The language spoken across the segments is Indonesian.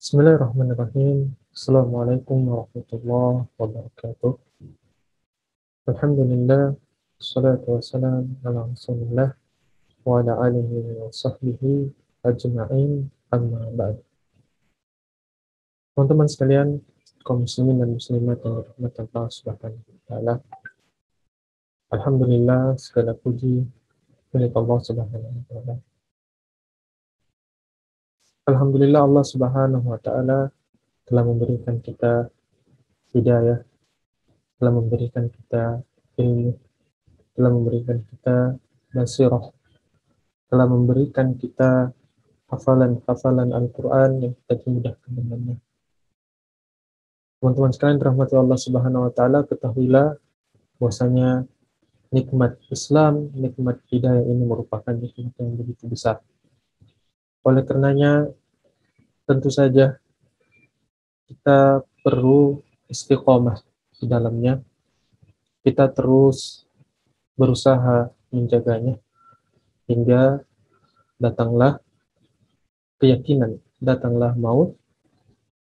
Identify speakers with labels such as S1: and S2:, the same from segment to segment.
S1: Bismillahirrahmanirrahim. Assalamualaikum warahmatullahi wabarakatuh. Alhamdulillah, wassalatu wassalam ala rasulillah wa ala alihi wa sahbihi ajma'in, amma ba'd. Teman-teman sekalian, kaum muslimin dan muslimat yang dirahmati Allah Subhanahu wa taala. Alhamdulillah, segala puji milik Allah Subhanahu wa taala. Alhamdulillah, Allah Subhanahu wa taala telah memberikan kita hidayah, telah memberikan kita ilmu, telah memberikan kita basirah, telah memberikan kita hafalan-hafalan Al-Quran yang kita dimudahkan dengannya. Teman-teman sekalian dirahmati Allah Subhanahu wa taala, ketahuilah bahwasanya nikmat Islam, nikmat hidayah ini merupakan nikmat yang begitu besar. Oleh karenanya, tentu saja kita perlu istiqomah di dalamnya. Kita terus berusaha menjaganya hingga datanglah keyakinan, datanglah maut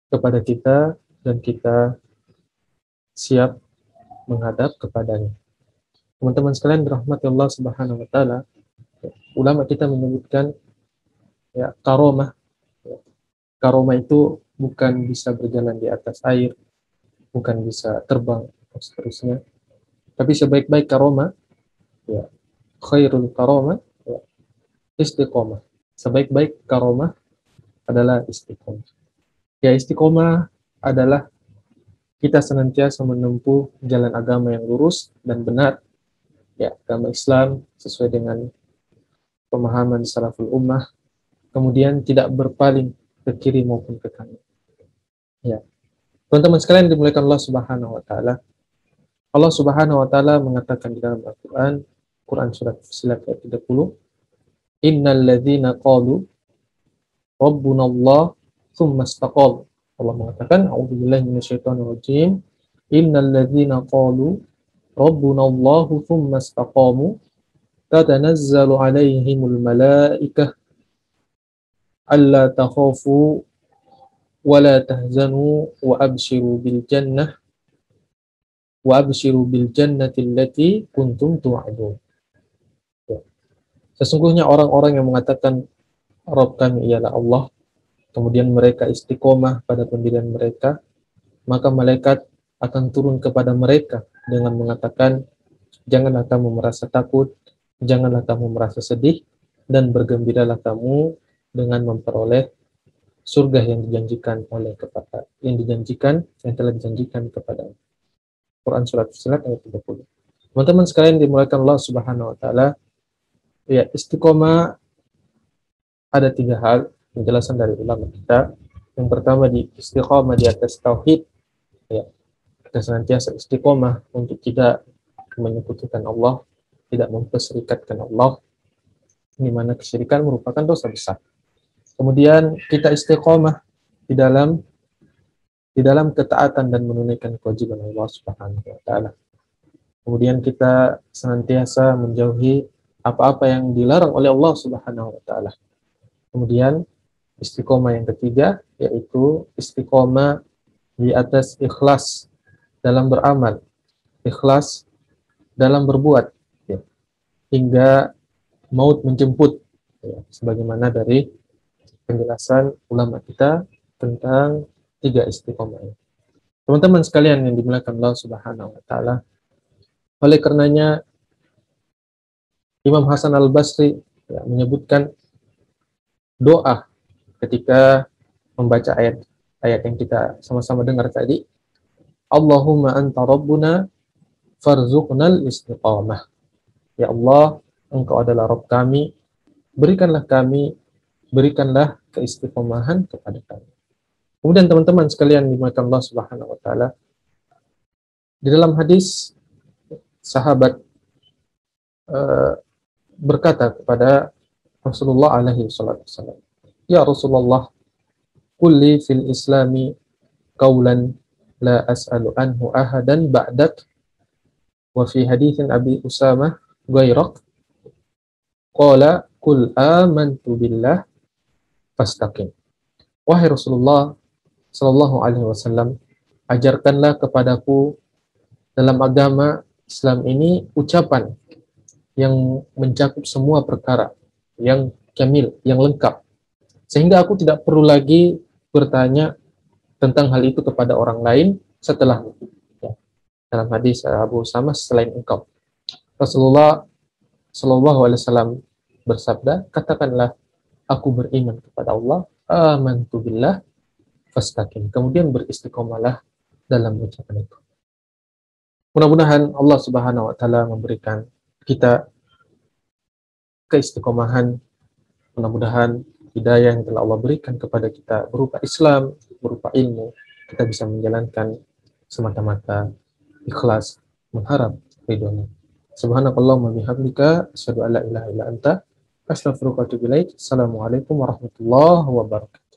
S1: kepada kita dan kita siap menghadap kepadanya. Teman-teman sekalian dirahmati Allah Subhanahu wa taala, ulama kita menyebutkan karomah. Karomah itu bukan bisa berjalan di atas air, bukan bisa terbang dan seterusnya. Tapi sebaik-baik karomah, khairul karomah, istiqomah. Sebaik-baik karomah adalah istiqomah. Istiqomah adalah kita senantiasa menempuh jalan agama yang lurus dan benar, agama Islam sesuai dengan pemahaman salaful ummah, kemudian tidak berpaling ke kiri maupun ke kanan. Teman-teman sekalian dimuliakan Allah Subhanahu wa taala. Allah Subhanahu wa taala mengatakan di dalam Al-Qur'an, Quran surat Fussilat ayat 30, "Innal ladzina qalu rabbunallah tsumma istaqamu." Allah mengatakan, "A'udzubillahi minasyaitonir rajim. Innal ladzina qalu rabbunallahu tsumma istaqamu tatanazzalu 'alaihimul malaikah alla takhafu wa la tahzanu wa abshiru bil jannati allati kuntum tu'adun." Sesungguhnya orang-orang yang mengatakan Rabb kami ialah Allah, kemudian mereka istiqomah pada pendirian mereka, maka malaikat akan turun kepada mereka dengan mengatakan, janganlah kamu merasa takut, janganlah kamu merasa sedih, dan bergembiralah kamu dengan memperoleh surga yang telah dijanjikan kepada Quran surat Fussilat ayat 30. Teman-teman sekalian dimuliakan Allah Subhanahu wa taala, istiqomah ada 3 hal penjelasan dari ulama kita. Yang pertama, di istiqomah di atas tauhid, kita senantiasa istiqomah untuk tidak menyekutukan Allah, tidak memperserikatkan Allah, di mana kesyirikan merupakan dosa besar. Kemudian kita istiqomah di dalam ketaatan dan menunaikan kewajiban Allah Subhanahu wa taala. Kemudian kita senantiasa menjauhi apa-apa yang dilarang oleh Allah Subhanahu wa taala. Kemudian istiqomah yang ketiga, yaitu istiqomah di atas ikhlas dalam beramal, ikhlas dalam berbuat, hingga maut menjemput, sebagaimana dari penjelasan ulama kita tentang 3 istiqomah ini. Teman-teman sekalian yang dimuliakan Allah Subhanahu wa taala, oleh karenanya Imam Hasan Al-Basri menyebutkan doa ketika membaca ayat yang kita sama-sama dengar tadi, Allahumma anta rabbuna farzuqnal istiqamah. Ya Allah, Engkau adalah Rabb kami, berikanlah keistiqomahan kepada kami. Kemudian teman-teman sekalian dimuliakan Allah Subhanahu wa taala, di dalam hadis sahabat berkata kepada Rasulullah alaihi wasallam, "Ya Rasulullah, qul li fil islami qawlan la as'alu anhu ahadan ba'dak." Wa fi haditsin Abi Usamah ghairak qala qul amantu billah fastaqim. Wahai Rasulullah, Sallallahu Alaihi Wasallam, ajarkanlah kepadaku dalam agama Islam ini ucapan yang mencakup semua perkara, yang kamil, yang lengkap, sehingga aku tidak perlu lagi bertanya tentang hal itu kepada orang lain setelah itu. Ya. Dalam hadis Abu Usama, selain engkau. Rasulullah Shallallahu Alaihi Wasallam bersabda, katakanlah aku beriman kepada Allah, amantu billah, fastaqim. Kemudian beristiqomalah dalam ucapan itu. Mudah-mudahan Allah Subhanahu wa taala memberikan kita keistiqomahan. Mudah-mudahan hidayah yang telah Allah berikan kepada kita berupa Islam, berupa ilmu, kita bisa menjalankan semata-mata ikhlas mengharap ridhonya. Subhanakallahumma bihamdika asyhadu an la ilaha illa anta astaghfiruka wa atubu ilaik. Assalamualaikum warahmatullahi wabarakatuh.